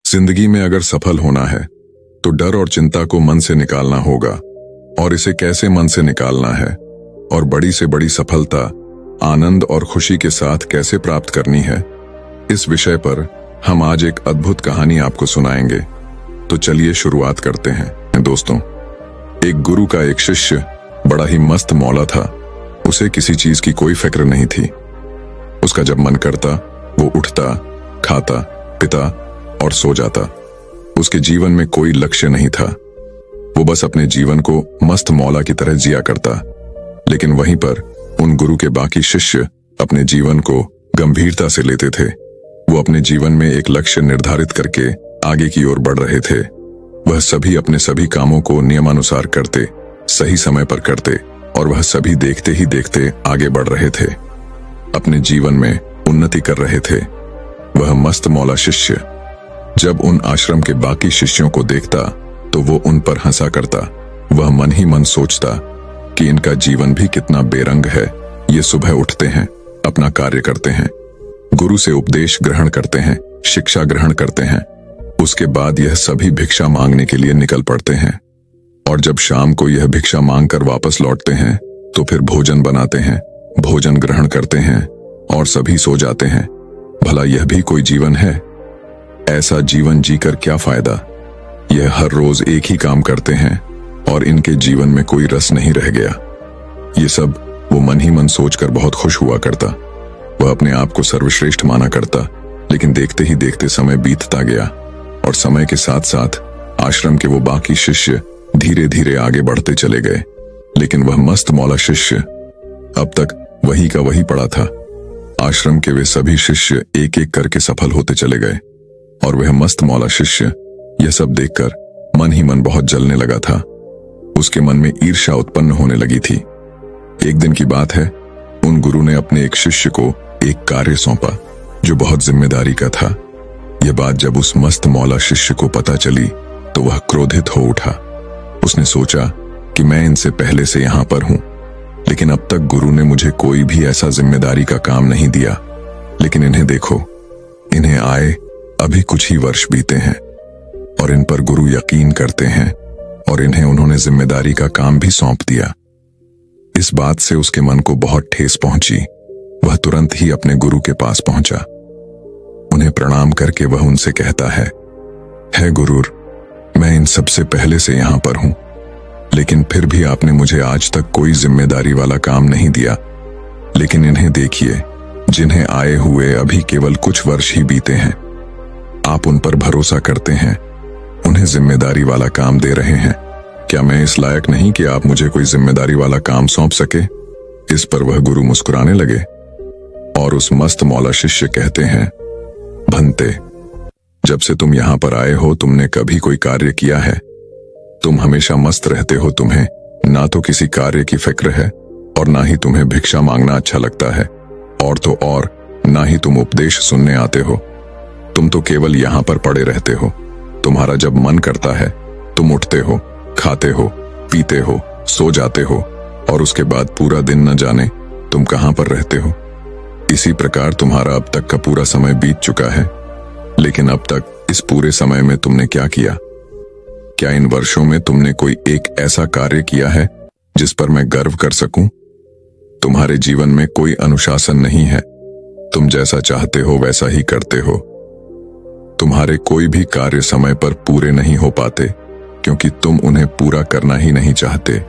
जिंदगी में अगर सफल होना है तो डर और चिंता को मन से निकालना होगा। और इसे कैसे मन से निकालना है और बड़ी से बड़ी सफलता आनंद और खुशी के साथ कैसे प्राप्त करनी है, इस विषय पर हम आज एक अद्भुत कहानी आपको सुनाएंगे। तो चलिए शुरुआत करते हैं। दोस्तों, एक गुरु का एक शिष्य बड़ा ही मस्त मौला था। उसे किसी चीज की कोई फिक्र नहीं थी। उसका जब मन करता वो उठता, खाता, पीता और सो जाता। उसके जीवन में कोई लक्ष्य नहीं था। वो बस अपने जीवन को मस्त मौला की तरह जिया करता। लेकिन वहीं पर उन गुरु के बाकी शिष्य अपने जीवन को गंभीरता से लेते थे। वो अपने जीवन में एक लक्ष्य निर्धारित करके आगे की ओर बढ़ रहे थे। वह सभी अपने सभी कामों को नियमानुसार करते, सही समय पर करते और वह सभी देखते ही देखते आगे बढ़ रहे थे। अपने जीवन में उन्नति कर रहे थे। वह मस्त मौला शिष्य जब उन आश्रम के बाकी शिष्यों को देखता तो वो उन पर हंसा करता। वह मन ही मन सोचता कि इनका जीवन भी कितना बेरंग है। ये सुबह उठते हैं, अपना कार्य करते हैं, गुरु से उपदेश ग्रहण करते हैं, शिक्षा ग्रहण करते हैं। उसके बाद यह सभी भिक्षा मांगने के लिए निकल पड़ते हैं। और जब शाम को यह भिक्षा मांगकर वापस लौटते हैं तो फिर भोजन बनाते हैं, भोजन ग्रहण करते हैं और सभी सो जाते हैं। भला यह भी कोई जीवन है? ऐसा जीवन जीकर क्या फायदा? यह हर रोज एक ही काम करते हैं और इनके जीवन में कोई रस नहीं रह गया। ये सब वो मन ही मन सोचकर बहुत खुश हुआ करता। वह अपने आप को सर्वश्रेष्ठ माना करता। लेकिन देखते ही देखते समय बीतता गया और समय के साथ साथ आश्रम के वो बाकी शिष्य धीरे धीरे आगे बढ़ते चले गए। लेकिन वह मस्त मौला शिष्य अब तक वही का वही पड़ा था। आश्रम के वे सभी शिष्य एक एक करके सफल होते चले गए और वह मस्त मौला शिष्य यह सब देखकर मन ही मन बहुत जलने लगा था। उसके मन में ईर्ष्या उत्पन्न होने लगी थी। एक दिन की बात है, उन गुरु ने अपने एक शिष्य को एक कार्य सौंपा जो बहुत जिम्मेदारी का था। यह बात जब उस मस्त मौला शिष्य को पता चली तो वह क्रोधित हो उठा। उसने सोचा कि मैं इनसे पहले से यहां पर हूं, लेकिन अब तक गुरु ने मुझे कोई भी ऐसा जिम्मेदारी का काम नहीं दिया। लेकिन इन्हें देखो, इन्हें आए अभी कुछ ही वर्ष बीते हैं और इन पर गुरु यकीन करते हैं और इन्हें उन्होंने जिम्मेदारी का काम भी सौंप दिया। इस बात से उसके मन को बहुत ठेस पहुंची। वह तुरंत ही अपने गुरु के पास पहुंचा। उन्हें प्रणाम करके वह उनसे कहता है गुरुर, मैं इन सबसे पहले से यहां पर हूं, लेकिन फिर भी आपने मुझे आज तक कोई जिम्मेदारी वाला काम नहीं दिया। लेकिन इन्हें देखिए, जिन्हें आए हुए अभी केवल कुछ वर्ष ही बीते हैं। आप उन पर भरोसा करते हैं, उन्हें जिम्मेदारी वाला काम दे रहे हैं। क्या मैं इस लायक नहीं कि आप मुझे कोई जिम्मेदारी वाला काम सौंप सके? इस पर वह गुरु मुस्कुराने लगे और उस मस्त मौला शिष्य कहते हैं, भंते, जब से तुम यहां पर आए हो तुमने कभी कोई कार्य किया है? तुम हमेशा मस्त रहते हो। तुम्हें ना तो किसी कार्य की फिक्र है और ना ही तुम्हें भिक्षा मांगना अच्छा लगता है, और तो और ना ही तुम उपदेश सुनने आते हो। तुम तो केवल यहां पर पड़े रहते हो। तुम्हारा जब मन करता है तुम उठते हो, खाते हो, पीते हो, सो जाते हो और उसके बाद पूरा दिन न जाने तुम कहां पर रहते हो। इसी प्रकार तुम्हारा अब तक का पूरा समय बीत चुका है। लेकिन अब तक इस पूरे समय में तुमने क्या किया? क्या इन वर्षों में तुमने कोई एक ऐसा कार्य किया है जिस पर मैं गर्व कर सकूं? तुम्हारे जीवन में कोई अनुशासन नहीं है। तुम जैसा चाहते हो वैसा ही करते हो। तुम्हारे कोई भी कार्य समय पर पूरे नहीं हो पाते क्योंकि तुम उन्हें पूरा करना ही नहीं चाहते।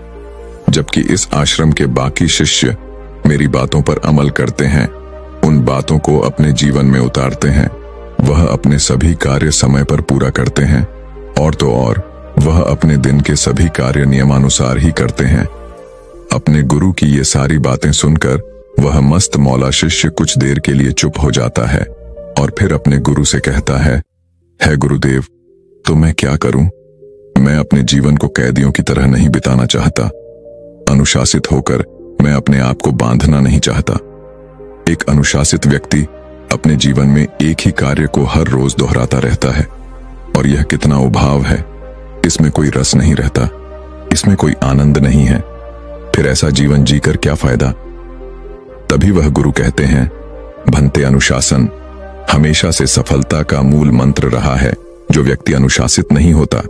जबकि इस आश्रम के बाकी शिष्य मेरी बातों पर अमल करते हैं, उन बातों को अपने जीवन में उतारते हैं। वह अपने सभी कार्य समय पर पूरा करते हैं और तो और वह अपने दिन के सभी कार्य नियमानुसार ही करते हैं। अपने गुरु की ये सारी बातें सुनकर वह मस्त मौला शिष्य कुछ देर के लिए चुप हो जाता है और फिर अपने गुरु से कहता है गुरुदेव, तो मैं क्या करूं? मैं अपने जीवन को कैदियों की तरह नहीं बिताना चाहता। अनुशासित होकर मैं अपने आप को बांधना नहीं चाहता। एक अनुशासित व्यक्ति अपने जीवन में एक ही कार्य को हर रोज दोहराता रहता है और यह कितना उभाव है। इसमें कोई रस नहीं रहता, इसमें कोई आनंद नहीं है। फिर ऐसा जीवन जीकर क्या फायदा? तभी वह गुरु कहते हैं, भंते अनुशासन हमेशा से सफलता का मूल मंत्र रहा है। जो व्यक्ति अनुशासित नहीं होता,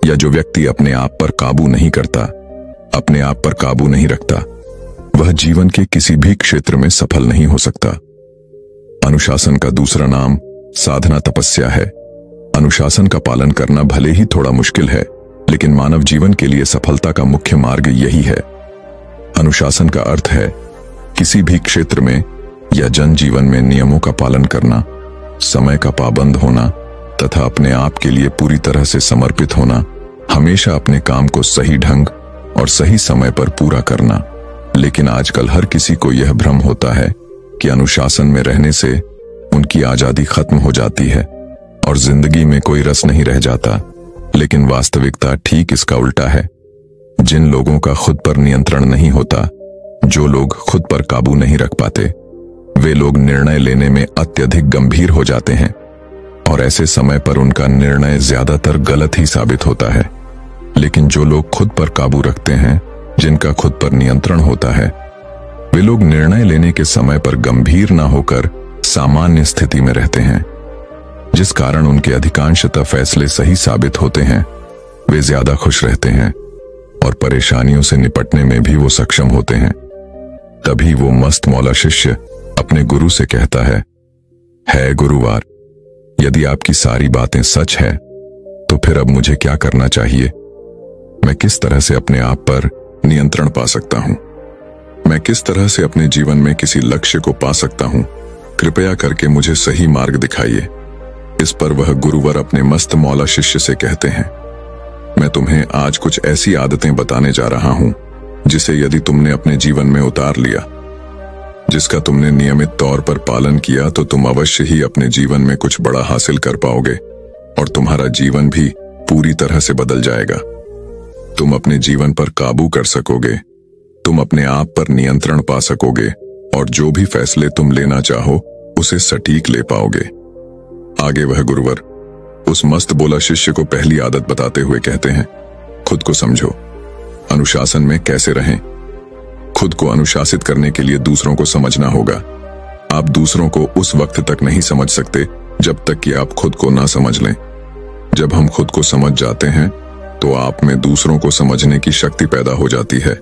या जो व्यक्ति अपने आप पर काबू नहीं करता, अपने आप पर काबू नहीं रखता, वह जीवन के किसी भी क्षेत्र में सफल नहीं हो सकता। अनुशासन का दूसरा नाम साधना तपस्या है। अनुशासन का पालन करना भले ही थोड़ा मुश्किल है, लेकिन मानव जीवन के लिए सफलता का मुख्य मार्ग यही है। अनुशासन का अर्थ है किसी भी क्षेत्र में या जनजीवन में नियमों का पालन करना, समय का पाबंद होना तथा अपने आप के लिए पूरी तरह से समर्पित होना, हमेशा अपने काम को सही ढंग और सही समय पर पूरा करना। लेकिन आजकल हर किसी को यह भ्रम होता है कि अनुशासन में रहने से उनकी आजादी खत्म हो जाती है और जिंदगी में कोई रस नहीं रह जाता। लेकिन वास्तविकता ठीक इसका उल्टा है। जिन लोगों का खुद पर नियंत्रण नहीं होता, जो लोग खुद पर काबू नहीं रख पाते, वे लोग निर्णय लेने में अत्यधिक गंभीर हो जाते हैं और ऐसे समय पर उनका निर्णय ज्यादातर गलत ही साबित होता है। लेकिन जो लोग खुद पर काबू रखते हैं, जिनका खुद पर नियंत्रण होता है, वे लोग निर्णय लेने के समय पर गंभीर ना होकर सामान्य स्थिति में रहते हैं, जिस कारण उनके अधिकांशतः फैसले सही साबित होते हैं। वे ज्यादा खुश रहते हैं और परेशानियों से निपटने में भी वो सक्षम होते हैं। तभी वो मस्त मौला शिष्य अपने गुरु से कहता है गुरुवार, यदि आपकी सारी बातें सच है तो फिर अब मुझे क्या करना चाहिए? मैं किस तरह से अपने आप पर नियंत्रण पा सकता हूं? मैं किस तरह से अपने जीवन में किसी लक्ष्य को पा सकता हूं? कृपया करके मुझे सही मार्ग दिखाइए। इस पर वह गुरुवर अपने मस्त मौला शिष्य से कहते हैं, मैं तुम्हें आज कुछ ऐसी आदतें बताने जा रहा हूं जिसे यदि तुमने अपने जीवन में उतार लिया, जिसका तुमने नियमित तौर पर पालन किया, तो तुम अवश्य ही अपने जीवन में कुछ बड़ा हासिल कर पाओगे और तुम्हारा जीवन भी पूरी तरह से बदल जाएगा। तुम अपने जीवन पर काबू कर सकोगे, तुम अपने आप पर नियंत्रण पा सकोगे और जो भी फैसले तुम लेना चाहो उसे सटीक ले पाओगे। आगे वह गुरुवर उस मस्त बोला शिष्य को पहली आदत बताते हुए कहते हैं, खुद को समझो। अनुशासन में कैसे रहें? खुद को अनुशासित करने के लिए दूसरों को समझना होगा। आप दूसरों को उस वक्त तक नहीं समझ सकते जब तक कि आप खुद को ना समझ लें। जब हम खुद को समझ जाते हैं तो आप में दूसरों को समझने की शक्ति पैदा हो जाती है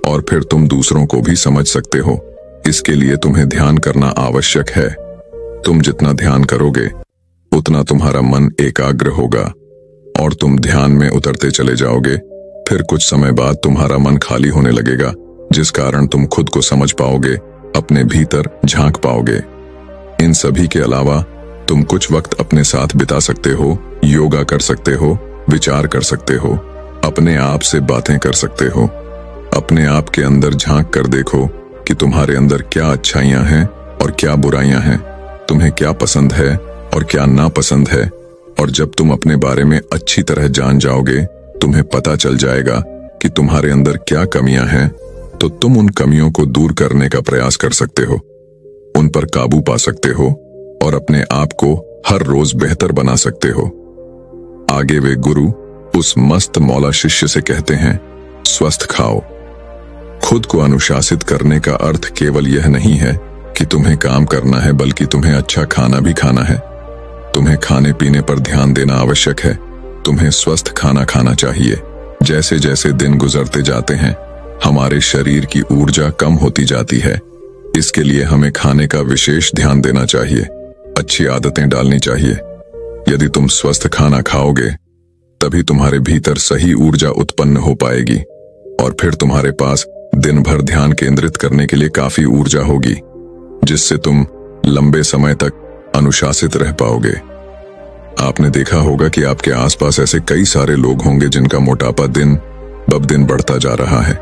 और फिर तुम दूसरों को भी समझ सकते हो। इसके लिए तुम्हें ध्यान करना आवश्यक है। तुम जितना ध्यान करोगे उतना तुम्हारा मन एकाग्र होगा और तुम ध्यान में उतरते चले जाओगे। फिर कुछ समय बाद तुम्हारा मन खाली होने लगेगा, जिस कारण तुम खुद को समझ पाओगे, अपने भीतर झांक पाओगे। इन सभी के अलावा तुम कुछ वक्त अपने साथ बिता सकते हो, योगा कर सकते हो, विचार कर सकते हो, अपने आप से बातें कर सकते हो। अपने आप के अंदर झांक कर देखो कि तुम्हारे अंदर क्या अच्छाइयां हैं और क्या बुराइयां हैं, तुम्हें क्या पसंद है और क्या नापसंद है। और जब तुम अपने बारे में अच्छी तरह जान जाओगे, तुम्हें पता चल जाएगा कि तुम्हारे अंदर क्या कमियां हैं, तो तुम उन कमियों को दूर करने का प्रयास कर सकते हो, उन पर काबू पा सकते हो और अपने आप को हर रोज बेहतर बना सकते हो। आगे वे गुरु उस मस्त मौला शिष्य से कहते हैं, स्वस्थ खाओ। खुद को अनुशासित करने का अर्थ केवल यह नहीं है कि तुम्हें काम करना है, बल्कि तुम्हें अच्छा खाना भी खाना है। तुम्हें खाने पीने पर ध्यान देना आवश्यक है। तुम्हें स्वस्थ खाना खाना चाहिए। जैसे जैसे दिन गुजरते जाते हैं, हमारे शरीर की ऊर्जा कम होती जाती है। इसके लिए हमें खाने का विशेष ध्यान देना चाहिए, अच्छी आदतें डालनी चाहिए। यदि तुम स्वस्थ खाना खाओगे, तभी तुम्हारे भीतर सही ऊर्जा उत्पन्न हो पाएगी और फिर तुम्हारे पास दिन भर ध्यान केंद्रित करने के लिए काफी ऊर्जा होगी, जिससे तुम लंबे समय तक अनुशासित रह पाओगे। आपने देखा होगा कि आपके आसपास ऐसे कई सारे लोग होंगे जिनका मोटापा दिन ब दिन बढ़ता जा रहा है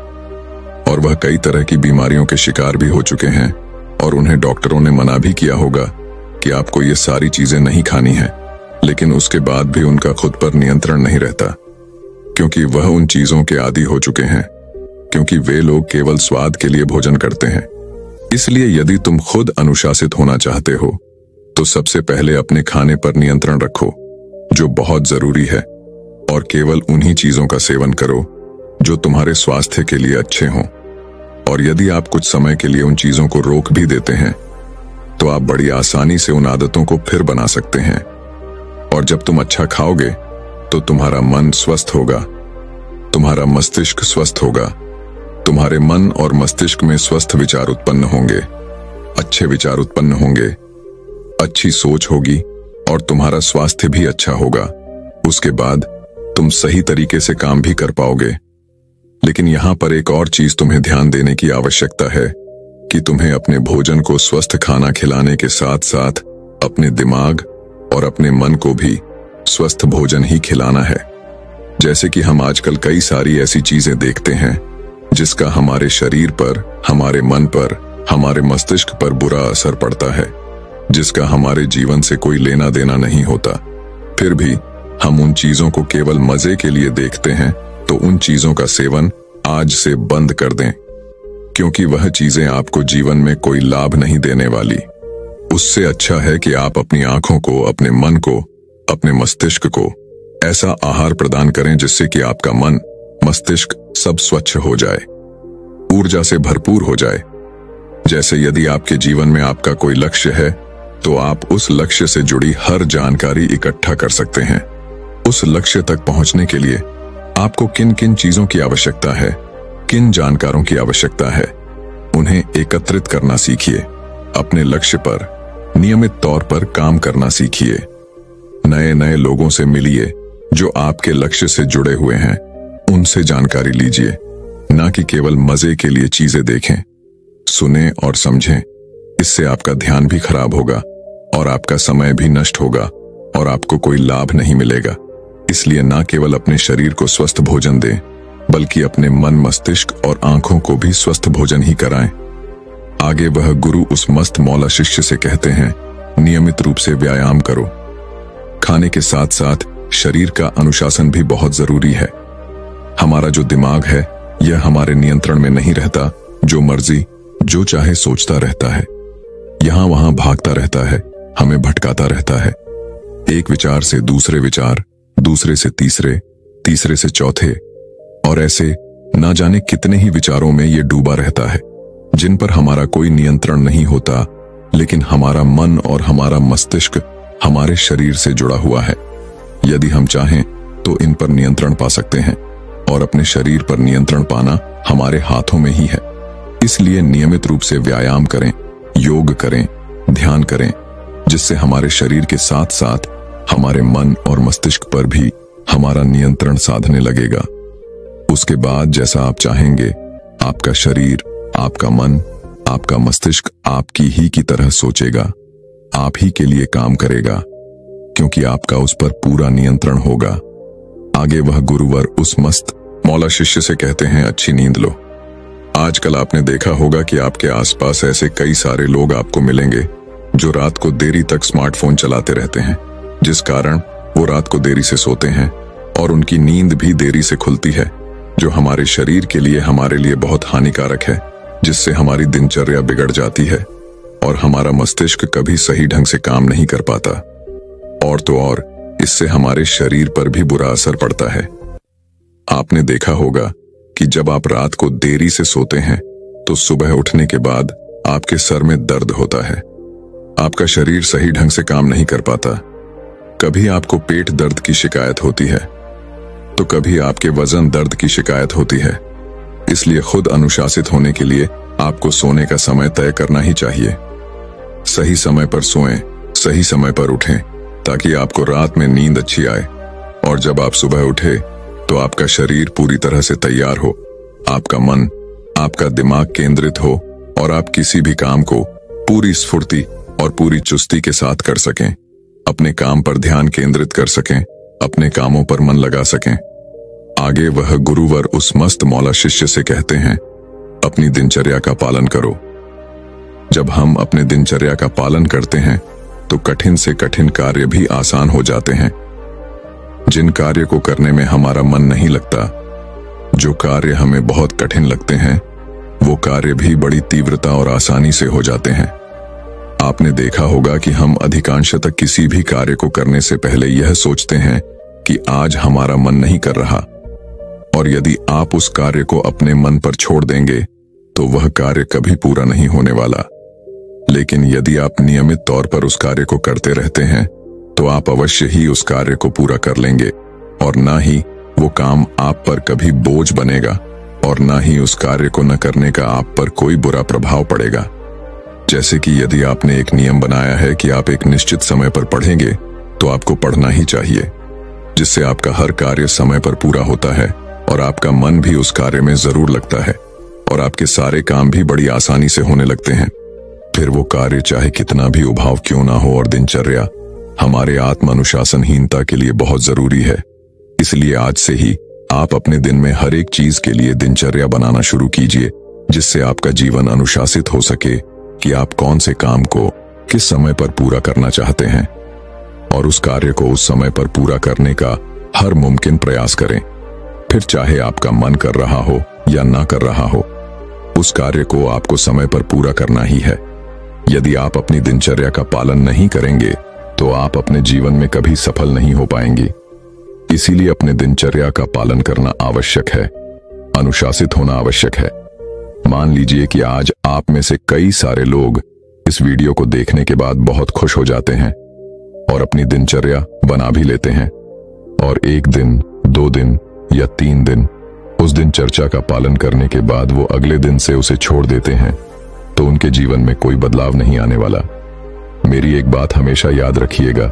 और वह कई तरह की बीमारियों के शिकार भी हो चुके हैं और उन्हें डॉक्टरों ने मना भी किया होगा कि आपको ये सारी चीजें नहीं खानी है, लेकिन उसके बाद भी उनका खुद पर नियंत्रण नहीं रहता, क्योंकि वह उन चीजों के आदी हो चुके हैं, क्योंकि वे लोग केवल स्वाद के लिए भोजन करते हैं। इसलिए यदि तुम खुद अनुशासित होना चाहते हो तो सबसे पहले अपने खाने पर नियंत्रण रखो, जो बहुत जरूरी है, और केवल उन्हीं चीजों का सेवन करो जो तुम्हारे स्वास्थ्य के लिए अच्छे हों। और यदि आप कुछ समय के लिए उन चीजों को रोक भी देते हैं तो आप बड़ी आसानी से उन आदतों को फिर बना सकते हैं। और जब तुम अच्छा खाओगे तो तुम्हारा मन स्वस्थ होगा, तुम्हारा मस्तिष्क स्वस्थ होगा। तुम्हारे मन और मस्तिष्क में स्वस्थ विचार उत्पन्न होंगे, अच्छे विचार उत्पन्न होंगे, अच्छी सोच होगी और तुम्हारा स्वास्थ्य भी अच्छा होगा। उसके बाद तुम सही तरीके से काम भी कर पाओगे। लेकिन यहां पर एक और चीज तुम्हें ध्यान देने की आवश्यकता है कि तुम्हें अपने भोजन को स्वस्थ खाना खिलाने के साथ साथ अपने दिमाग और अपने मन को भी स्वस्थ भोजन ही खिलाना है। जैसे कि हम आजकल कई सारी ऐसी चीजें देखते हैं जिसका हमारे शरीर पर, हमारे मन पर, हमारे मस्तिष्क पर बुरा असर पड़ता है, जिसका हमारे जीवन से कोई लेना देना नहीं होता। फिर भी हम उन चीजों को केवल मजे के लिए देखते हैं, तो उन चीजों का सेवन आज से बंद कर दें, क्योंकि वह चीजें आपको जीवन में कोई लाभ नहीं देने वाली। उससे अच्छा है कि आप अपनी आंखों को, अपने मन को, अपने मस्तिष्क को ऐसा आहार प्रदान करें जिससे कि आपका मन, मस्तिष्क सब स्वच्छ हो जाए, ऊर्जा से भरपूर हो जाए। जैसे यदि आपके जीवन में आपका कोई लक्ष्य है तो आप उस लक्ष्य से जुड़ी हर जानकारी इकट्ठा कर सकते हैं। उस लक्ष्य तक पहुंचने के लिए आपको किन किन चीजों की आवश्यकता है, किन जानकारों की आवश्यकता है, उन्हें एकत्रित करना सीखिए। अपने लक्ष्य पर नियमित तौर पर काम करना सीखिए। नए नए लोगों से मिलिए जो आपके लक्ष्य से जुड़े हुए हैं, उनसे जानकारी लीजिए, ना कि केवल मजे के लिए चीजें देखें, सुने और समझें। इससे आपका ध्यान भी खराब होगा और आपका समय भी नष्ट होगा और आपको कोई लाभ नहीं मिलेगा। इसलिए ना केवल अपने शरीर को स्वस्थ भोजन दें, बल्कि अपने मन, मस्तिष्क और आंखों को भी स्वस्थ भोजन ही कराएं। आगे वह गुरु उस मस्त मौला शिष्य से कहते हैं, नियमित रूप से व्यायाम करो। खाने के साथ साथ शरीर का अनुशासन भी बहुत जरूरी है। हमारा जो दिमाग है यह हमारे नियंत्रण में नहीं रहता, जो मर्जी जो चाहे सोचता रहता है, यहां वहां भागता रहता है, हमें भटकाता रहता है। एक विचार से दूसरे विचार, दूसरे से तीसरे, तीसरे से चौथे, और ऐसे ना जाने कितने ही विचारों में ये डूबा रहता है, जिन पर हमारा कोई नियंत्रण नहीं होता। लेकिन हमारा मन और हमारा मस्तिष्क हमारे शरीर से जुड़ा हुआ है। यदि हम चाहें तो इन पर नियंत्रण पा सकते हैं, और अपने शरीर पर नियंत्रण पाना हमारे हाथों में ही है। इसलिए नियमित रूप से व्यायाम करें, योग करें, ध्यान करें, जिससे हमारे शरीर के साथ साथ हमारे मन और मस्तिष्क पर भी हमारा नियंत्रण साधने लगेगा। उसके बाद जैसा आप चाहेंगे, आपका शरीर, आपका मन, आपका मस्तिष्क आपकी ही की तरह सोचेगा, आप ही के लिए काम करेगा, क्योंकि आपका उस पर पूरा नियंत्रण होगा। आगे वह गुरुवर उस मस्त मौला शिष्य से कहते हैं, अच्छी नींद लो। आजकल आपने देखा होगा कि आपके आसपास ऐसे कई सारे लोग आपको मिलेंगे जो रात को देरी तक स्मार्टफोन चलाते रहते हैं, जिस कारण वो रात को देरी से सोते हैं और उनकी नींद भी देरी से खुलती है, जो हमारे शरीर के लिए, हमारे लिए बहुत हानिकारक है, जिससे हमारी दिनचर्या बिगड़ जाती है और हमारा मस्तिष्क कभी सही ढंग से काम नहीं कर पाता। और तो और इससे हमारे शरीर पर भी बुरा असर पड़ता है। आपने देखा होगा कि जब आप रात को देरी से सोते हैं तो सुबह उठने के बाद आपके सर में दर्द होता है, आपका शरीर सही ढंग से काम नहीं कर पाता। कभी आपको पेट दर्द की शिकायत होती है तो कभी आपके वजन दर्द की शिकायत होती है। इसलिए खुद अनुशासित होने के लिए आपको सोने का समय तय करना ही चाहिए। सही समय पर सोएं, सही समय पर उठें, ताकि आपको रात में नींद अच्छी आए और जब आप सुबह उठे तो आपका शरीर पूरी तरह से तैयार हो, आपका मन, आपका दिमाग केंद्रित हो और आप किसी भी काम को पूरी स्फूर्ति और पूरी चुस्ती के साथ कर सकें, अपने काम पर ध्यान केंद्रित कर सकें, अपने कामों पर मन लगा सकें। आगे वह गुरुवर उस मस्त मौला शिष्य से कहते हैं, अपनी दिनचर्या का पालन करो। जब हम अपने दिनचर्या का पालन करते हैं तो कठिन से कठिन कार्य भी आसान हो जाते हैं। जिन कार्य को करने में हमारा मन नहीं लगता, जो कार्य हमें बहुत कठिन लगते हैं, वो कार्य भी बड़ी तीव्रता और आसानी से हो जाते हैं। आपने देखा होगा कि हम अधिकांशतः किसी भी कार्य को करने से पहले यह सोचते हैं कि आज हमारा मन नहीं कर रहा, और यदि आप उस कार्य को अपने मन पर छोड़ देंगे तो वह कार्य कभी पूरा नहीं होने वाला। लेकिन यदि आप नियमित तौर पर उस कार्य को करते रहते हैं तो आप अवश्य ही उस कार्य को पूरा कर लेंगे, और ना ही वो काम आप पर कभी बोझ बनेगा, और ना ही उस कार्य को न करने का आप पर कोई बुरा प्रभाव पड़ेगा। जैसे कि यदि आपने एक नियम बनाया है कि आप एक निश्चित समय पर पढ़ेंगे, तो आपको पढ़ना ही चाहिए, जिससे आपका हर कार्य समय पर पूरा होता है और आपका मन भी उस कार्य में जरूर लगता है और आपके सारे काम भी बड़ी आसानी से होने लगते हैं। फिर वो कार्य चाहे कितना भी उभाव क्यों ना हो, और दिनचर्या हमारे आत्म अनुशासनहीनता के लिए बहुत जरूरी है। इसलिए आज से ही आप अपने दिन में हर एक चीज के लिए दिनचर्या बनाना शुरू कीजिए, जिससे आपका जीवन अनुशासित हो सके कि आप कौन से काम को किस समय पर पूरा करना चाहते हैं, और उस कार्य को उस समय पर पूरा करने का हर मुमकिन प्रयास करें। फिर चाहे आपका मन कर रहा हो या ना कर रहा हो, उस कार्य को आपको समय पर पूरा करना ही है। यदि आप अपनी दिनचर्या का पालन नहीं करेंगे तो आप अपने जीवन में कभी सफल नहीं हो पाएंगे। इसीलिए अपने दिनचर्या का पालन करना आवश्यक है, अनुशासित होना आवश्यक है। मान लीजिए कि आज आप में से कई सारे लोग इस वीडियो को देखने के बाद बहुत खुश हो जाते हैं और अपनी दिनचर्या बना भी लेते हैं, और एक दिन, 2 दिन या 3 दिन उस दिनचर्या का पालन करने के बाद वो अगले दिन से उसे छोड़ देते हैं, तो उनके जीवन में कोई बदलाव नहीं आने वाला। मेरी एक बात हमेशा याद रखिएगा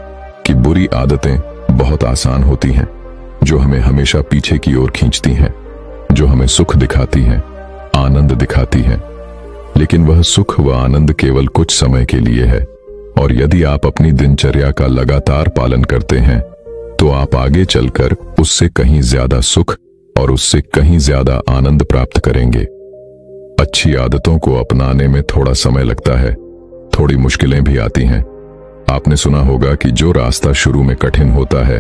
कि बुरी आदतें बहुत आसान होती हैं, जो हमें हमेशा पीछे की ओर खींचती हैं, जो हमें सुख दिखाती हैं, आनंद दिखाती हैं, लेकिन वह सुख व आनंद केवल कुछ समय के लिए है। और यदि आप अपनी दिनचर्या का लगातार पालन करते हैं तो आप आगे चलकर उससे कहीं ज्यादा सुख और उससे कहीं ज्यादा आनंद प्राप्त करेंगे। अच्छी आदतों को अपनाने में थोड़ा समय लगता है, थोड़ी मुश्किलें भी आती हैं। आपने सुना होगा कि जो रास्ता शुरू में कठिन होता है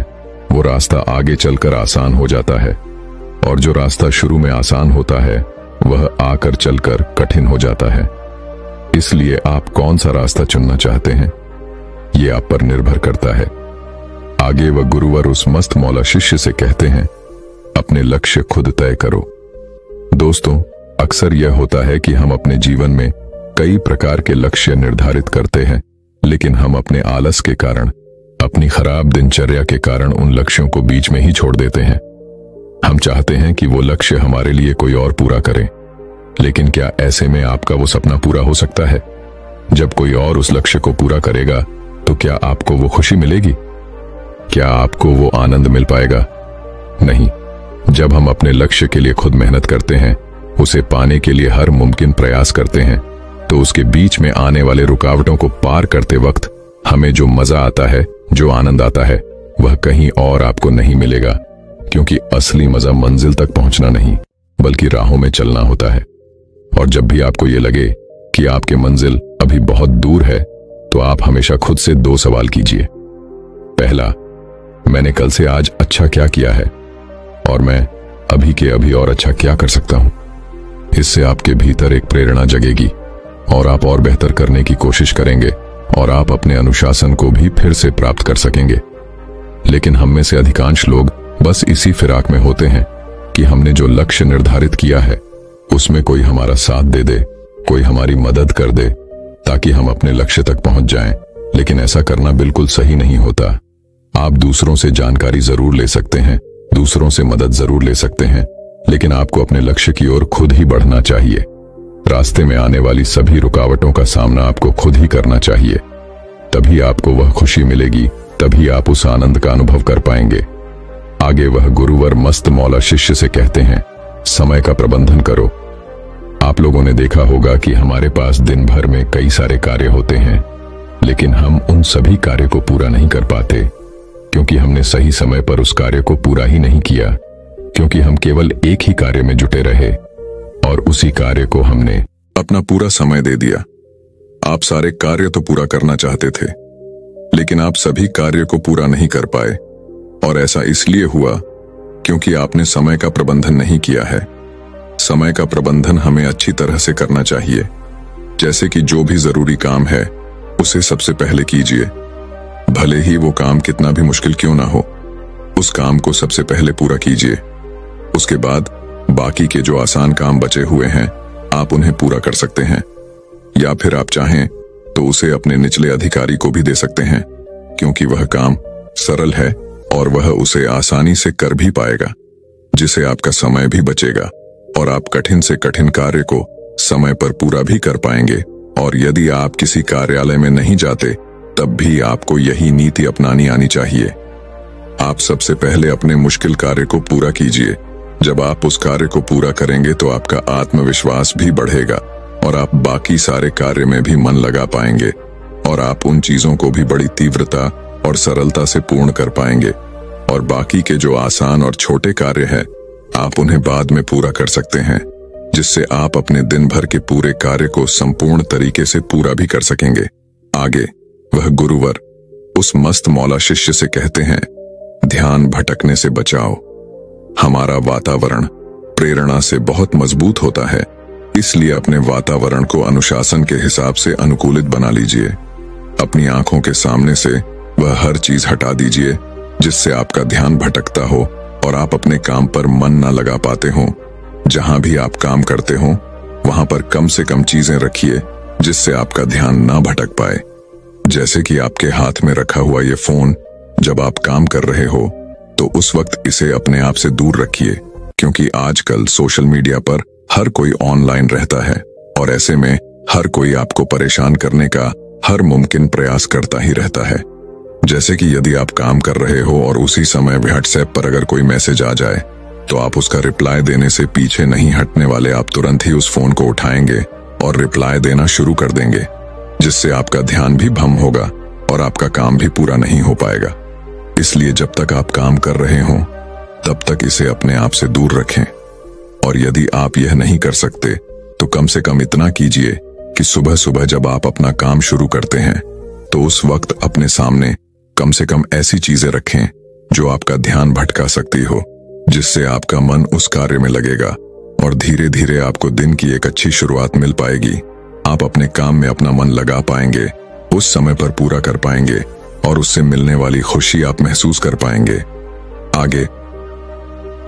वो रास्ता आगे चलकर आसान हो जाता है, और जो रास्ता शुरू में आसान होता है वह आकर चलकर कठिन हो जाता है। इसलिए आप कौन सा रास्ता चुनना चाहते हैं, ये आप पर निर्भर करता है। आगे वह गुरुवर उस मस्त मौला शिष्य से कहते हैं, अपने लक्ष्य खुद तय करो। दोस्तों, अक्सर यह होता है कि हम अपने जीवन में कई प्रकार के लक्ष्य निर्धारित करते हैं, लेकिन हम अपने आलस के कारण, अपनी खराब दिनचर्या के कारण उन लक्ष्यों को बीच में ही छोड़ देते हैं। हम चाहते हैं कि वो लक्ष्य हमारे लिए कोई और पूरा करे, लेकिन क्या ऐसे में आपका वो सपना पूरा हो सकता है? जब कोई और उस लक्ष्य को पूरा करेगा तो क्या आपको वो खुशी मिलेगी? क्या आपको वो आनंद मिल पाएगा? नहीं। जब हम अपने लक्ष्य के लिए खुद मेहनत करते हैं, उसे पाने के लिए हर मुमकिन प्रयास करते हैं, तो उसके बीच में आने वाले रुकावटों को पार करते वक्त हमें जो मजा आता है, जो आनंद आता है, वह कहीं और आपको नहीं मिलेगा, क्योंकि असली मजा मंजिल तक पहुंचना नहीं बल्कि राहों में चलना होता है। और जब भी आपको ये लगे कि आपकी मंजिल अभी बहुत दूर है, तो आप हमेशा खुद से 2 सवाल कीजिए। पहला, मैंने कल से आज अच्छा क्या किया है, और मैं अभी के अभी और अच्छा क्या कर सकता हूं। इससे आपके भीतर एक प्रेरणा जगेगी और आप और बेहतर करने की कोशिश करेंगे, और आप अपने अनुशासन को भी फिर से प्राप्त कर सकेंगे। लेकिन हम में से अधिकांश लोग बस इसी फिराक में होते हैं कि हमने जो लक्ष्य निर्धारित किया है उसमें कोई हमारा साथ दे दे, कोई हमारी मदद कर दे, ताकि हम अपने लक्ष्य तक पहुंच जाएं। लेकिन ऐसा करना बिल्कुल सही नहीं होता। आप दूसरों से जानकारी जरूर ले सकते हैं, दूसरों से मदद जरूर ले सकते हैं, लेकिन आपको अपने लक्ष्य की ओर खुद ही बढ़ना चाहिए। रास्ते में आने वाली सभी रुकावटों का सामना आपको खुद ही करना चाहिए। तभी आपको वह खुशी मिलेगी, तभी आप उस आनंद का अनुभव कर पाएंगे। आगे वह गुरुवर मस्त मौला शिष्य से कहते हैं, समय का प्रबंधन करो। आप लोगों ने देखा होगा कि हमारे पास दिन भर में कई सारे कार्य होते हैं, लेकिन हम उन सभी कार्य को पूरा नहीं कर पाते, क्योंकि हमने सही समय पर उस कार्य को पूरा ही नहीं किया, क्योंकि हम केवल एक ही कार्य में जुटे रहे और उसी कार्य को हमने अपना पूरा समय दे दिया। आप सारे कार्य तो पूरा करना चाहते थे, लेकिन आप सभी कार्य को पूरा नहीं कर पाए, और ऐसा इसलिए हुआ क्योंकि आपने समय का प्रबंधन नहीं किया है। समय का प्रबंधन हमें अच्छी तरह से करना चाहिए। जैसे कि जो भी जरूरी काम है उसे सबसे पहले कीजिए, भले ही वो काम कितना भी मुश्किल क्यों ना हो, उस काम को सबसे पहले पूरा कीजिए। उसके बाद बाकी के जो आसान काम बचे हुए हैं आप उन्हें पूरा कर सकते हैं, या फिर आप चाहें तो उसे अपने निचले अधिकारी को भी दे सकते हैं, क्योंकि वह काम सरल है और वह उसे आसानी से कर भी पाएगा, जिससे आपका समय भी बचेगा और आप कठिन से कठिन कार्य को समय पर पूरा भी कर पाएंगे। और यदि आप किसी कार्यालय में नहीं जाते तब भी आपको यही नीति अपनानी आनी चाहिए। आप सबसे पहले अपने मुश्किल कार्य को पूरा कीजिए। जब आप उस कार्य को पूरा करेंगे तो आपका आत्मविश्वास भी बढ़ेगा और आप बाकी सारे कार्य में भी मन लगा पाएंगे और आप उन चीजों को भी बड़ी तीव्रता और सरलता से पूर्ण कर पाएंगे। और बाकी के जो आसान और छोटे कार्य हैं, आप उन्हें बाद में पूरा कर सकते हैं, जिससे आप अपने दिन भर के पूरे कार्य को संपूर्ण तरीके से पूरा भी कर सकेंगे। आगे वह गुरुवर उस मस्त मौला शिष्य से कहते हैं, ध्यान भटकने से बचाओ। हमारा वातावरण प्रेरणा से बहुत मजबूत होता है, इसलिए अपने वातावरण को अनुशासन के हिसाब से अनुकूलित बना लीजिए। अपनी आंखों के सामने से वह हर चीज हटा दीजिए जिससे आपका ध्यान भटकता हो और आप अपने काम पर मन न लगा पाते हो। जहां भी आप काम करते हो वहां पर कम से कम चीजें रखिए जिससे आपका ध्यान ना भटक पाए। जैसे कि आपके हाथ में रखा हुआ ये फोन, जब आप काम कर रहे हो तो उस वक्त इसे अपने आप से दूर रखिए, क्योंकि आजकल सोशल मीडिया पर हर कोई ऑनलाइन रहता है और ऐसे में हर कोई आपको परेशान करने का हर मुमकिन प्रयास करता ही रहता है। जैसे कि यदि आप काम कर रहे हो और उसी समय व्हाट्सएप पर अगर कोई मैसेज आ जाए तो आप उसका रिप्लाई देने से पीछे नहीं हटने वाले, आप तुरंत ही उस फोन को उठाएंगे और रिप्लाई देना शुरू कर देंगे, जिससे आपका ध्यान भी भंग होगा और आपका काम भी पूरा नहीं हो पाएगा। इसलिए जब तक आप काम कर रहे हो तब तक इसे अपने आप से दूर रखें। और यदि आप यह नहीं कर सकते तो कम से कम इतना कीजिए कि सुबह सुबह जब आप अपना काम शुरू करते हैं तो उस वक्त अपने सामने कम से कम ऐसी चीजें रखें जो आपका ध्यान भटका सकती हो, जिससे आपका मन उस कार्य में लगेगा और धीरे धीरे आपको दिन की एक अच्छी शुरुआत मिल पाएगी। आप अपने काम में अपना मन लगा पाएंगे, उस समय पर पूरा कर पाएंगे और उससे मिलने वाली खुशी आप महसूस कर पाएंगे। आगे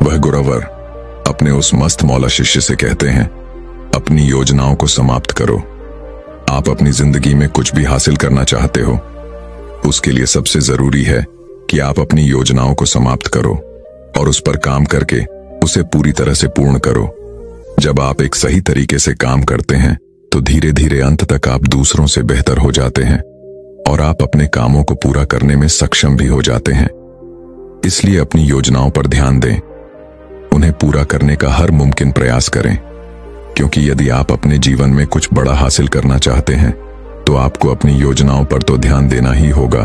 वह गुरुवर अपने उस मस्त मौला शिष्य से कहते हैं, अपनी योजनाओं को समाप्त करो। आप अपनी जिंदगी में कुछ भी हासिल करना चाहते हो, उसके लिए सबसे जरूरी है कि आप अपनी योजनाओं को समाप्त करो और उस पर काम करके उसे पूरी तरह से पूर्ण करो। जब आप एक सही तरीके से काम करते हैं तो धीरे धीरे अंत तक आप दूसरों से बेहतर हो जाते हैं और आप अपने कामों को पूरा करने में सक्षम भी हो जाते हैं। इसलिए अपनी योजनाओं पर ध्यान दें, उन्हें पूरा करने का हर मुमकिन प्रयास करें, क्योंकि यदि आप अपने जीवन में कुछ बड़ा हासिल करना चाहते हैं तो आपको अपनी योजनाओं पर तो ध्यान देना ही होगा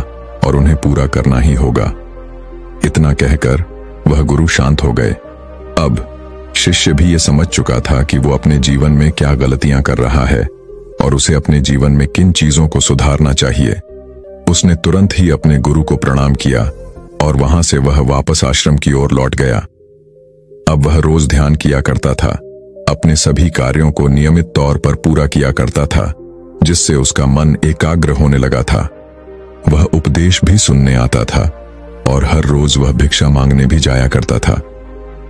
और उन्हें पूरा करना ही होगा। इतना कहकर वह गुरु शांत हो गए। अब शिष्य भी ये समझ चुका था कि वो अपने जीवन में क्या गलतियां कर रहा है और उसे अपने जीवन में किन चीजों को सुधारना चाहिए। उसने तुरंत ही अपने गुरु को प्रणाम किया और वहां से वह वापस आश्रम की ओर लौट गया। अब वह रोज ध्यान किया करता था, अपने सभी कार्यों को नियमित तौर पर पूरा किया करता था, जिससे उसका मन एकाग्र होने लगा था। वह उपदेश भी सुनने आता था और हर रोज वह भिक्षा मांगने भी जाया करता था।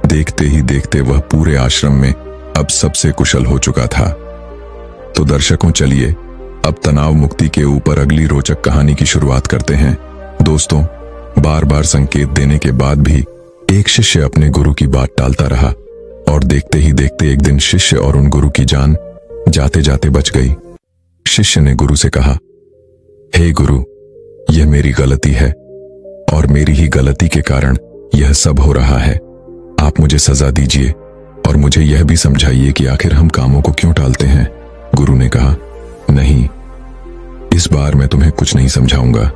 देखते ही देखते वह पूरे आश्रम में अब सबसे कुशल हो चुका था। तो दर्शकों, चलिए अब तनाव मुक्ति के ऊपर अगली रोचक कहानी की शुरुआत करते हैं। दोस्तों, बार बार संकेत देने के बाद भी एक शिष्य अपने गुरु की बात टालता रहा और देखते ही देखते एक दिन शिष्य और उन गुरु की जान जाते जाते बच गई। शिष्य ने गुरु से कहा, हे गुरु, यह मेरी गलती है और मेरी ही गलती के कारण यह सब हो रहा है। आप मुझे सजा दीजिए और मुझे यह भी समझाइए कि आखिर हम कामों को क्यों टालते हैं। गुरु ने कहा, नहीं, इस बार मैं तुम्हें कुछ नहीं समझाऊंगा,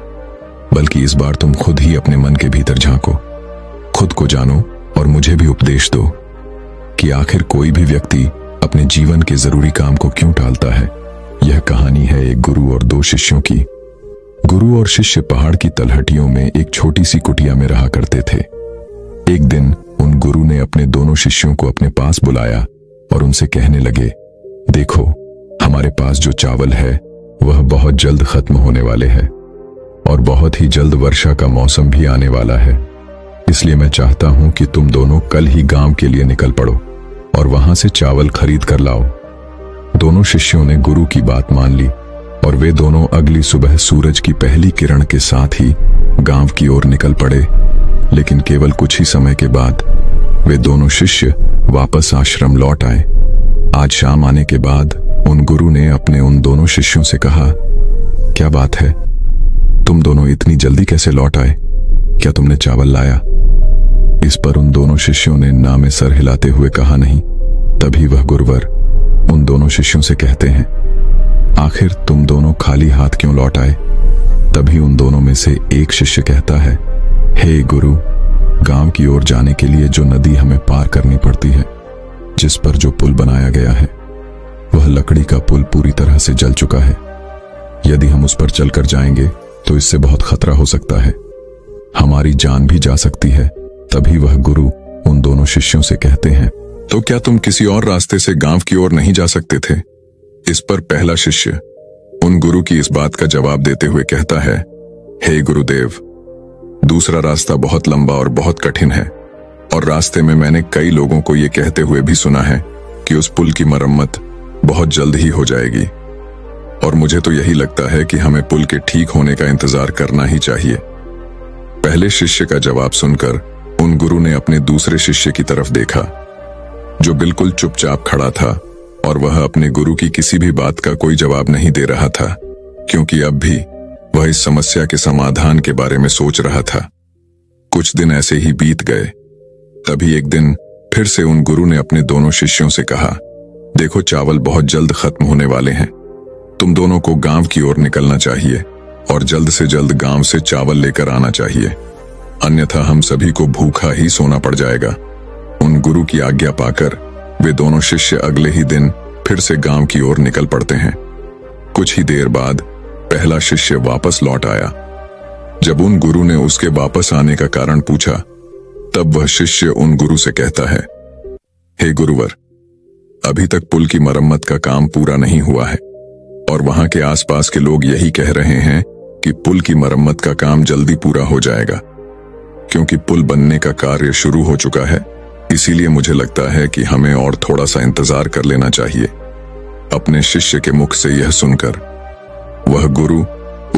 बल्कि इस बार तुम खुद ही अपने मन के भीतर झांको, खुद को जानो और मुझे भी उपदेश दो कि आखिर कोई भी व्यक्ति अपने जीवन के जरूरी काम को क्यों टालता है। यह कहानी है एक गुरु और दो शिष्यों की। गुरु और शिष्य पहाड़ की तलहटियों में एक छोटी सी कुटिया में रहा करते थे। एक दिन उन गुरु ने अपने दोनों शिष्यों को अपने पास बुलाया और उनसे कहने लगे, देखो, हमारे पास जो चावल है वह बहुत जल्द खत्म होने वाले हैं और बहुत ही जल्द वर्षा का मौसम भी आने वाला है। इसलिए मैं चाहता हूं कि तुम दोनों कल ही गांव के लिए निकल पड़ो और वहां से चावल खरीद कर लाओ। दोनों शिष्यों ने गुरु की बात मान ली और वे दोनों अगली सुबह सूरज की पहली किरण के साथ ही गांव की ओर निकल पड़े, लेकिन केवल कुछ ही समय के बाद वे दोनों शिष्य वापस आश्रम लौट आए। आज शाम आने के बाद उन गुरु ने अपने उन दोनों शिष्यों से कहा, क्या बात है, तुम दोनों इतनी जल्दी कैसे लौट आए? क्या तुमने चावल लाया? इस पर उन दोनों शिष्यों ने ना में सर हिलाते हुए कहा, नहीं। तभी वह गुरुवर उन दोनों शिष्यों से कहते हैं, आखिर तुम दोनों खाली हाथ क्यों लौट आए? तभी उन दोनों में से एक शिष्य कहता है, हे गुरु, गांव की ओर जाने के लिए जो नदी हमें पार करनी पड़ती है, जिस पर जो पुल बनाया गया है, वह लकड़ी का पुल पूरी तरह से जल चुका है। यदि हम उस पर चलकर जाएंगे तो इससे बहुत खतरा हो सकता है, हमारी जान भी जा सकती है। तभी वह गुरु उन दोनों शिष्यों से कहते हैं, तो क्या तुम किसी और रास्ते से गांव की ओर नहीं जा सकते थे? इस पर पहला शिष्य उन गुरु की इस बात का जवाब देते हुए कहता है, हे गुरुदेव, दूसरा रास्ता बहुत लंबा और बहुत कठिन है, और रास्ते में मैंने कई लोगों को यह कहते हुए भी सुना है कि उस पुल की मरम्मत बहुत जल्द ही हो जाएगी, और मुझे तो यही लगता है कि हमें पुल के ठीक होने का इंतजार करना ही चाहिए। पहले शिष्य का जवाब सुनकर उन गुरु ने अपने दूसरे शिष्य की तरफ देखा, जो बिल्कुल चुपचाप खड़ा था, और वह अपने गुरु की किसी भी बात का कोई जवाब नहीं दे रहा था, क्योंकि अब भी वह इस समस्या के समाधान के बारे में सोच रहा था। कुछ दिन ऐसे ही बीत गए। तभी एक दिन फिर से उन गुरु ने अपने दोनों शिष्यों से कहा, देखो, चावल बहुत जल्द खत्म होने वाले हैं, तुम दोनों को गांव की ओर निकलना चाहिए और जल्द से जल्द गांव से चावल लेकर आना चाहिए, अन्यथा हम सभी को भूखा ही सोना पड़ जाएगा। उन गुरु की आज्ञा पाकर वे दोनों शिष्य अगले ही दिन फिर से गांव की ओर निकल पड़ते हैं। कुछ ही देर बाद पहला शिष्य वापस लौट आया। जब उन गुरु ने उसके वापस आने का कारण पूछा, तब वह शिष्य उन गुरु से कहता है, हे गुरुवर, अभी तक पुल की मरम्मत का काम पूरा नहीं हुआ है, और वहां के आसपास के लोग यही कह रहे हैं कि पुल की मरम्मत का काम जल्दी पूरा हो जाएगा। क्योंकि पुल बनने का कार्य शुरू हो चुका है, इसीलिए मुझे लगता है कि हमें और थोड़ा सा इंतजार कर लेना चाहिए। अपने शिष्य के मुख से यह सुनकर वह गुरु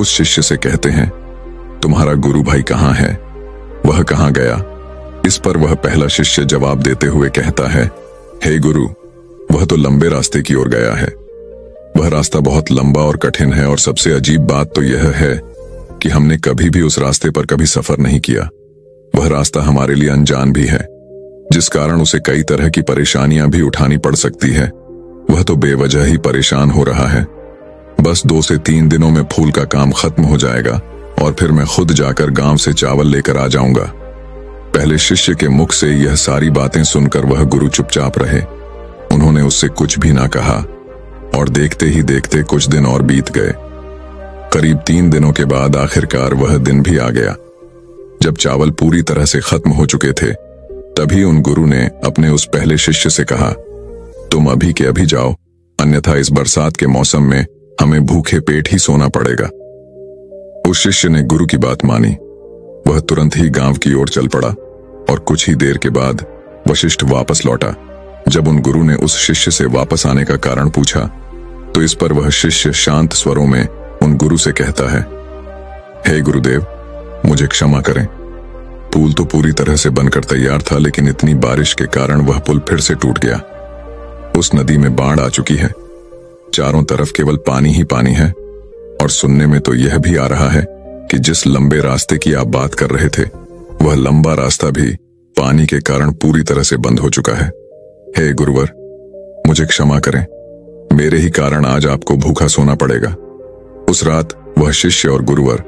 उस शिष्य से कहते हैं, तुम्हारा गुरु भाई कहाँ है? वह कहाँ गया? इस पर वह पहला शिष्य जवाब देते हुए कहता है, हे गुरु, वह तो लंबे रास्ते की ओर गया है। वह रास्ता बहुत लंबा और कठिन है, और सबसे अजीब बात तो यह है कि हमने कभी भी उस रास्ते पर कभी सफर नहीं किया। वह रास्ता हमारे लिए अनजान भी है, जिस कारण उसे कई तरह की परेशानियां भी उठानी पड़ सकती है। वह तो बेवजह ही परेशान हो रहा है। बस 2 से 3 दिनों में फूल का काम खत्म हो जाएगा, और फिर मैं खुद जाकर गांव से चावल लेकर आ जाऊंगा। पहले शिष्य के मुख से यह सारी बातें सुनकर वह गुरु चुपचाप रहे। उन्होंने उससे कुछ भी ना कहा, और देखते ही देखते कुछ दिन और बीत गए। करीब 3 दिनों के बाद आखिरकार वह दिन भी आ गया, जब चावल पूरी तरह से खत्म हो चुके थे। तभी उन गुरु ने अपने उस पहले शिष्य से कहा, तुम अभी के अभी जाओ, अन्यथा इस बरसात के मौसम में हमें भूखे पेट ही सोना पड़ेगा। उस शिष्य ने गुरु की बात मानी। वह तुरंत ही गांव की ओर चल पड़ा, और कुछ ही देर के बाद वशिष्ठ वापस लौटा। जब उन गुरु ने उस शिष्य से वापस आने का कारण पूछा, तो इस पर वह शिष्य शांत स्वरों में उन गुरु से कहता है, हे गुरुदेव, मुझे क्षमा करें। पुल तो पूरी तरह से बनकर तैयार था, लेकिन इतनी बारिश के कारण वह पुल फिर से टूट गया। उस नदी में बाढ़ आ चुकी है, चारों तरफ केवल पानी ही पानी है, और सुनने में तो यह भी आ रहा है कि जिस लंबे रास्ते की आप बात कर रहे थे, वह लंबा रास्ता भी पानी के कारण पूरी तरह से बंद हो चुका है। हे गुरुवर, मुझे क्षमा करें, मेरे ही कारण आज आपको भूखा सोना पड़ेगा। उस रात वह शिष्य और गुरुवर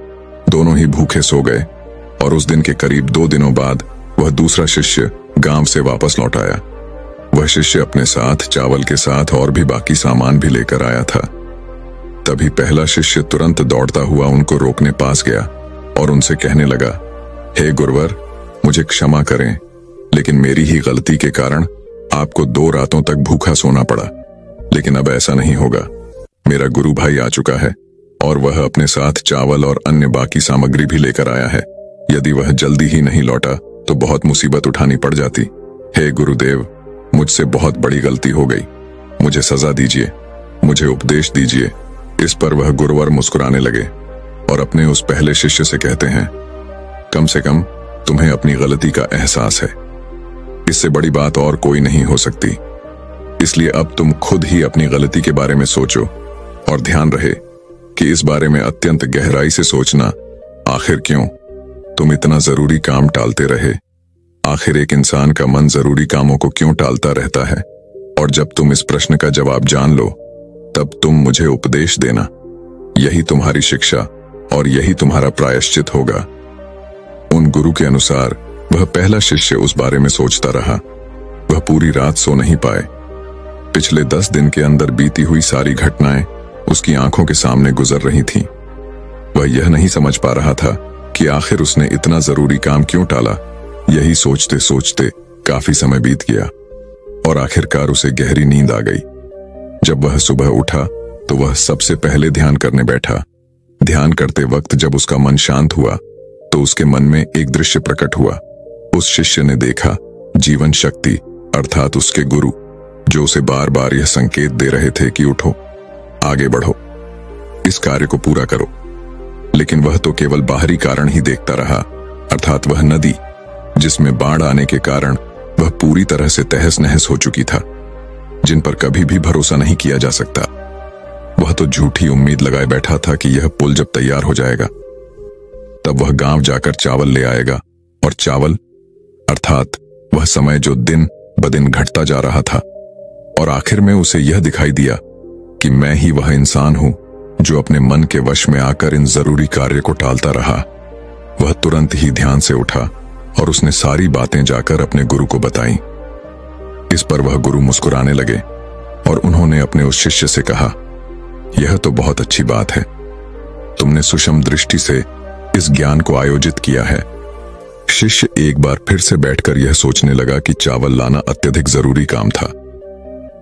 दोनों ही भूखे सो गए, और उस दिन के करीब 2 दिनों बाद वह दूसरा शिष्य गांव से वापस लौट आया। वह शिष्य अपने साथ चावल के साथ और भी बाकी सामान भी लेकर आया था। तभी पहला शिष्य तुरंत दौड़ता हुआ उनको रोकने पास गया और उनसे कहने लगा, हे गुरुवर, मुझे क्षमा करें, लेकिन मेरी ही गलती के कारण आपको 2 रातों तक भूखा सोना पड़ा। लेकिन अब ऐसा नहीं होगा। मेरा गुरु भाई आ चुका है, और वह अपने साथ चावल और अन्य बाकी सामग्री भी लेकर आया है। यदि वह जल्दी ही नहीं लौटा तो बहुत मुसीबत उठानी पड़ जाती। हे गुरुदेव, मुझसे बहुत बड़ी गलती हो गई, मुझे सजा दीजिए, मुझे उपदेश दीजिए। इस पर वह गुरुवर मुस्कुराने लगे और अपने उस पहले शिष्य से कहते हैं, कम से कम तुम्हें अपनी गलती का एहसास है। इससे बड़ी बात और कोई नहीं हो सकती। इसलिए अब तुम खुद ही अपनी गलती के बारे में सोचो और ध्यान रहे कि इस बारे में अत्यंत गहराई से सोचना, आखिर क्यों तुम इतना जरूरी काम टालते रहे। आखिर एक इंसान का मन जरूरी कामों को क्यों टालता रहता है? और जब तुम इस प्रश्न का जवाब जान लो तब तुम मुझे उपदेश देना। यही तुम्हारी शिक्षा और यही तुम्हारा प्रायश्चित होगा। उन गुरु के अनुसार वह पहला शिष्य उस बारे में सोचता रहा। वह पूरी रात सो नहीं पाए। पिछले 10 दिन के अंदर बीती हुई सारी घटनाएं उसकी आंखों के सामने गुजर रही थीं। वह यह नहीं समझ पा रहा था कि आखिर उसने इतना जरूरी काम क्यों टाला। यही सोचते सोचते काफी समय बीत गया और आखिरकार उसे गहरी नींद आ गई। जब वह सुबह उठा तो वह सबसे पहले ध्यान करने बैठा। ध्यान करते वक्त जब उसका मन शांत हुआ तो उसके मन में एक दृश्य प्रकट हुआ। उस शिष्य ने देखा जीवन शक्ति अर्थात उसके गुरु, जो उसे बार बार यह संकेत दे रहे थे कि उठो, आगे बढ़ो, इस कार्य को पूरा करो। लेकिन वह तो केवल बाहरी कारण ही देखता रहा, अर्थात वह नदी जिसमें बाढ़ आने के कारण वह पूरी तरह से तहस नहस हो चुकी था, जिन पर कभी भी भरोसा नहीं किया जा सकता। वह तो झूठी उम्मीद लगाए बैठा था कि यह पुल जब तैयार हो जाएगा तब वह गांव जाकर चावल ले आएगा, और चावल अर्थात वह समय जो दिन ब दिन घटता जा रहा था। और आखिर में उसे यह दिखाई दिया कि मैं ही वह इंसान हूं जो अपने मन के वश में आकर इन जरूरी कार्य को टालता रहा। वह तुरंत ही ध्यान से उठा और उसने सारी बातें जाकर अपने गुरु को बताईं। इस पर वह गुरु मुस्कुराने लगे और उन्होंने अपने उस शिष्य से कहा, यह तो बहुत अच्छी बात है, तुमने सूक्ष्म दृष्टि से इस ज्ञान को आयोजित किया है। शिष्य एक बार फिर से बैठकर यह सोचने लगा कि चावल लाना अत्यधिक जरूरी काम था,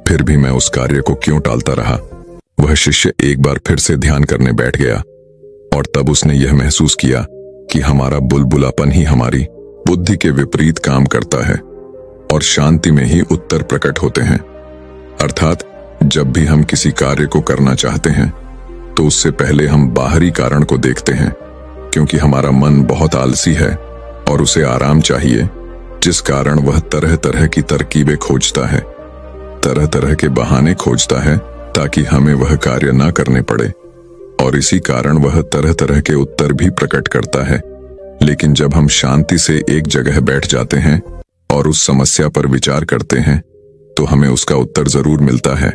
फिर भी मैं उस कार्य को क्यों टालता रहा। वह शिष्य एक बार फिर से ध्यान करने बैठ गया और तब उसने यह महसूस किया कि हमारा बुलबुलापन ही हमारी बुद्धि के विपरीत काम करता है और शांति में ही उत्तर प्रकट होते हैं। अर्थात जब भी हम किसी कार्य को करना चाहते हैं तो उससे पहले हम बाहरी कारण को देखते हैं, क्योंकि हमारा मन बहुत आलसी है और उसे आराम चाहिए, जिस कारण वह तरह तरह की तरकीबें खोजता है, तरह तरह के बहाने खोजता है ताकि हमें वह कार्य ना करने पड़े, और इसी कारण वह तरह तरह के उत्तर भी प्रकट करता है। लेकिन जब हम शांति से एक जगह बैठ जाते हैं और उस समस्या पर विचार करते हैं तो हमें उसका उत्तर जरूर मिलता है।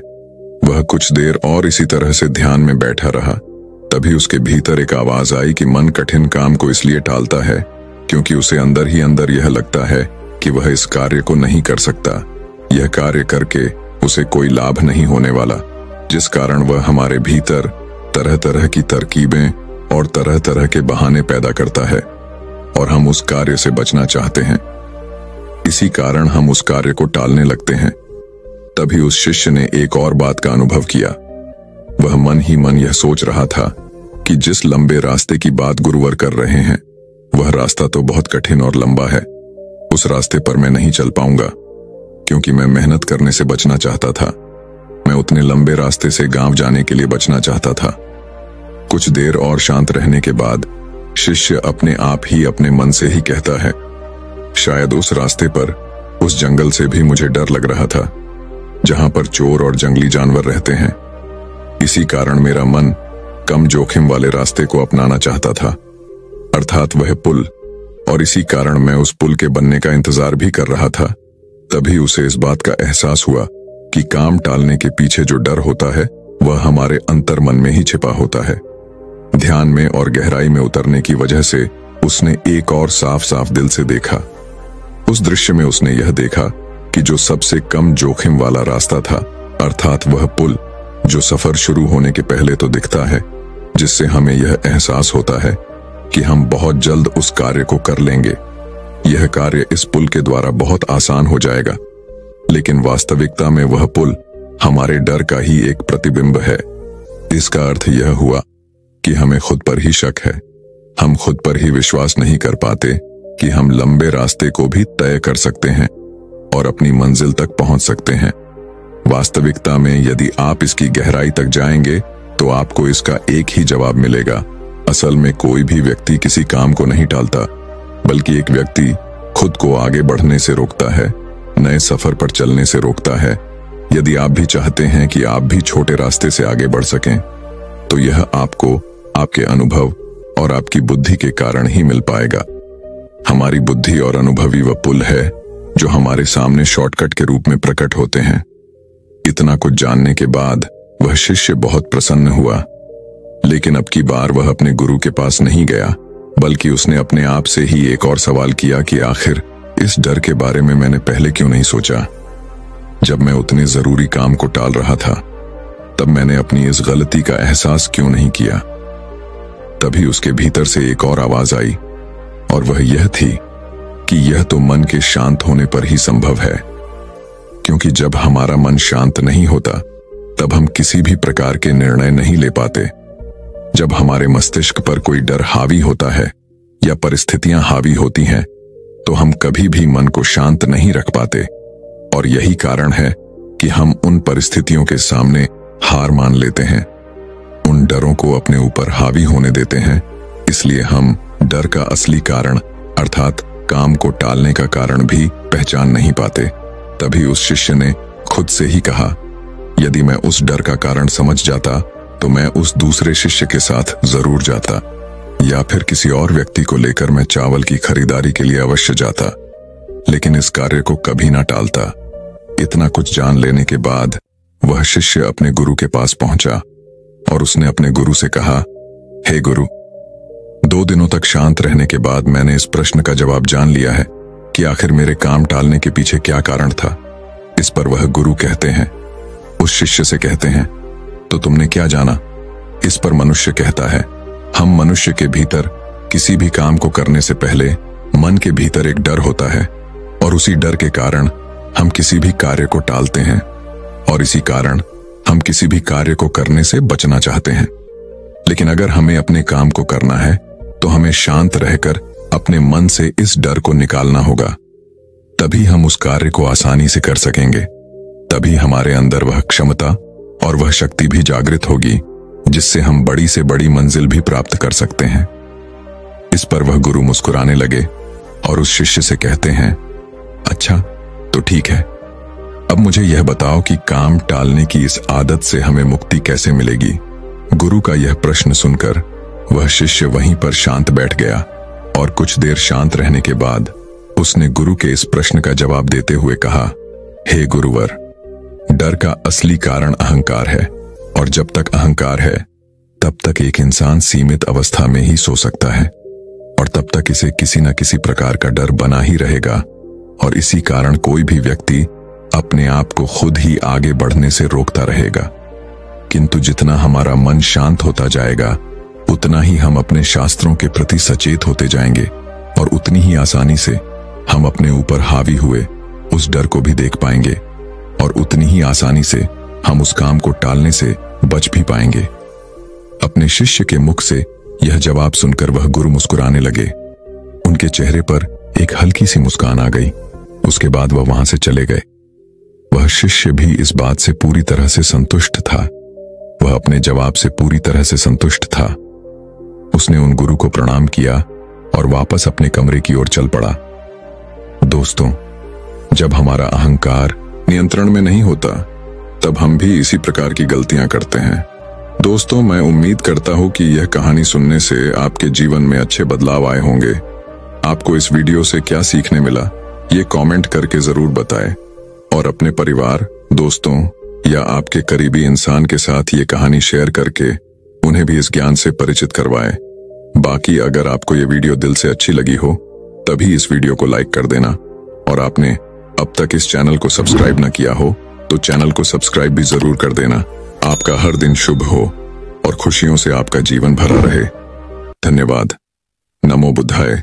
वह कुछ देर और इसी तरह से ध्यान में बैठा रहा। तभी उसके भीतर एक आवाज आई कि मन कठिन काम को इसलिए टालता है क्योंकि उसे अंदर ही अंदर यह लगता है कि वह इस कार्य को नहीं कर सकता। यह कार्य करके उसे कोई लाभ नहीं होने वाला, जिस कारण वह हमारे भीतर तरह तरह की तरकीबें और तरह तरह के बहाने पैदा करता है और हम उस कार्य से बचना चाहते हैं। इसी कारण हम उस कार्य को टालने लगते हैं। तभी उस शिष्य ने एक और बात का अनुभव किया। वह मन ही मन यह सोच रहा था कि जिस लंबे रास्ते की बात गुरुवर कर रहे हैं वह रास्ता तो बहुत कठिन और लंबा है। उस रास्ते पर मैं नहीं चल पाऊंगा, क्योंकि मैं मेहनत करने से बचना चाहता था। मैं उतने लंबे रास्ते से गांव जाने के लिए बचना चाहता था। कुछ देर और शांत रहने के बाद शिष्य अपने आप ही अपने मन से ही कहता है, शायद उस रास्ते पर उस जंगल से भी मुझे डर लग रहा था जहां पर चोर और जंगली जानवर रहते हैं। इसी कारण मेरा मन कम जोखिम वाले रास्ते को अपनाना चाहता था, अर्थात वह पुल, और इसी कारण मैं उस पुल के बनने का इंतजार भी कर रहा था। तभी उसे इस बात का एहसास हुआ कि काम टालने के पीछे जो डर होता है वह हमारे अंतर मन में ही छिपा होता है। ध्यान में और गहराई में उतरने की वजह से उसने एक और साफ साफ दिल से देखा। उस दृश्य में उसने यह देखा कि जो सबसे कम जोखिम वाला रास्ता था, अर्थात वह पुल जो सफर शुरू होने के पहले तो दिखता है, जिससे हमें यह एहसास होता है कि हम बहुत जल्द उस कार्य को कर लेंगे। यह कार्य इस पुल के द्वारा बहुत आसान हो जाएगा, लेकिन वास्तविकता में वह पुल हमारे डर का ही एक प्रतिबिंब है। इसका अर्थ यह हुआ कि हमें खुद पर ही शक है। हम खुद पर ही विश्वास नहीं कर पाते कि हम लंबे रास्ते को भी तय कर सकते हैं और अपनी मंजिल तक पहुंच सकते हैं। वास्तविकता में यदि आप इसकी गहराई तक जाएंगे तो आपको इसका एक ही जवाब मिलेगा। असल में कोई भी व्यक्ति किसी काम को नहीं टालता, बल्कि एक व्यक्ति खुद को आगे बढ़ने से रोकता है, नए सफर पर चलने से रोकता है। यदि आप भी चाहते हैं कि आप भी छोटे रास्ते से आगे बढ़ सकें, तो यह आपको आपके अनुभव और आपकी बुद्धि के कारण ही मिल पाएगा। हमारी बुद्धि और अनुभवी वह पुल है जो हमारे सामने शॉर्टकट के रूप में प्रकट होते हैं। इतना कुछ जानने के बाद वह शिष्य बहुत प्रसन्न हुआ, लेकिन अब की बार वह अपने गुरु के पास नहीं गया, बल्कि उसने अपने आप से ही एक और सवाल किया कि आखिर इस डर के बारे में मैंने पहले क्यों नहीं सोचा। जब मैं उतने जरूरी काम को टाल रहा था, तब मैंने अपनी इस गलती का एहसास क्यों नहीं किया। तभी उसके भीतर से एक और आवाज आई, और वह यह थी कि यह तो मन के शांत होने पर ही संभव है, क्योंकि जब हमारा मन शांत नहीं होता, तब हम किसी भी प्रकार के निर्णय नहीं ले पाते। जब हमारे मस्तिष्क पर कोई डर हावी होता है या परिस्थितियां हावी होती हैं, तो हम कभी भी मन को शांत नहीं रख पाते, और यही कारण है कि हम उन परिस्थितियों के सामने हार मान लेते हैं, उन डरों को अपने ऊपर हावी होने देते हैं। इसलिए हम डर का असली कारण अर्थात काम को टालने का कारण भी पहचान नहीं पाते। तभी उस शिष्य ने खुद से ही कहा, यदि मैं उस डर का कारण समझ जाता तो मैं उस दूसरे शिष्य के साथ जरूर जाता, या फिर किसी और व्यक्ति को लेकर मैं चावल की खरीदारी के लिए अवश्य जाता, लेकिन इस कार्य को कभी ना टालता। इतना कुछ जान लेने के बाद वह शिष्य अपने गुरु के पास पहुंचा और उसने अपने गुरु से कहा, हे गुरु, 2 दिनों तक शांत रहने के बाद मैंने इस प्रश्न का जवाब जान लिया है कि आखिर मेरे काम टालने के पीछे क्या कारण था। इस पर वह गुरु कहते हैं, उस शिष्य से कहते हैं, तो तुमने क्या जाना। इस पर मनुष्य कहता है, हम मनुष्य के भीतर किसी भी काम को करने से पहले मन के भीतर एक डर होता है, और उसी डर के कारण हम किसी भी कार्य को टालते हैं, और इसी कारण हम किसी भी कार्य को करने से बचना चाहते हैं। लेकिन अगर हमें अपने काम को करना है, तो हमें शांत रहकर अपने मन से इस डर को निकालना होगा। तभी हम उस कार्य को आसानी से कर सकेंगे। तभी हमारे अंदर वह क्षमता और वह शक्ति भी जागृत होगी, जिससे हम बड़ी से बड़ी मंजिल भी प्राप्त कर सकते हैं। इस पर वह गुरु मुस्कुराने लगे और उस शिष्य से कहते हैं, अच्छा तो ठीक है, अब मुझे यह बताओ कि काम टालने की इस आदत से हमें मुक्ति कैसे मिलेगी। गुरु का यह प्रश्न सुनकर वह शिष्य वहीं पर शांत बैठ गया, और कुछ देर शांत रहने के बाद उसने गुरु के इस प्रश्न का जवाब देते हुए कहा, हे गुरुवर, डर का असली कारण अहंकार है, और जब तक अहंकार है तब तक एक इंसान सीमित अवस्था में ही सो सकता है, और तब तक इसे किसी न किसी प्रकार का डर बना ही रहेगा, और इसी कारण कोई भी व्यक्ति अपने आप को खुद ही आगे बढ़ने से रोकता रहेगा। किंतु जितना हमारा मन शांत होता जाएगा, उतना ही हम अपने शास्त्रों के प्रति सचेत होते जाएंगे, और उतनी ही आसानी से हम अपने ऊपर हावी हुए उस डर को भी देख पाएंगे, और उतनी ही आसानी से हम उस काम को टालने से बच भी पाएंगे। अपने शिष्य के मुख से यह जवाब सुनकर वह गुरु मुस्कुराने लगे। उनके चेहरे पर एक हल्की सी मुस्कान आ गई। उसके बाद वह वहां से चले गए। वह शिष्य भी इस बात से पूरी तरह से संतुष्ट था। वह अपने जवाब से पूरी तरह से संतुष्ट था। उसने उन गुरु को प्रणाम किया और वापस अपने कमरे की ओर चल पड़ा। दोस्तों, जब हमारा अहंकार नियंत्रण में नहीं होता, तब हम भी इसी प्रकार की गलतियां करते हैं। दोस्तों, मैं उम्मीद करता हूं कि यह कहानी सुनने से आपके जीवन में अच्छे बदलाव आए होंगे। आपको इस वीडियो से क्या सीखने मिला, ये कमेंट करके जरूर बताएं, और अपने परिवार, दोस्तों या आपके करीबी इंसान के साथ ये कहानी शेयर करके उन्हें भी इस ज्ञान से परिचित करवाएं। बाकी अगर आपको ये वीडियो दिल से अच्छी लगी हो, तभी इस वीडियो को लाइक कर देना, और आपने अब तक इस चैनल को सब्सक्राइब न किया हो तो चैनल को सब्सक्राइब भी जरूर कर देना। आपका हर दिन शुभ हो और खुशियों से आपका जीवन भरा रहे। धन्यवाद। नमो बुद्धाय।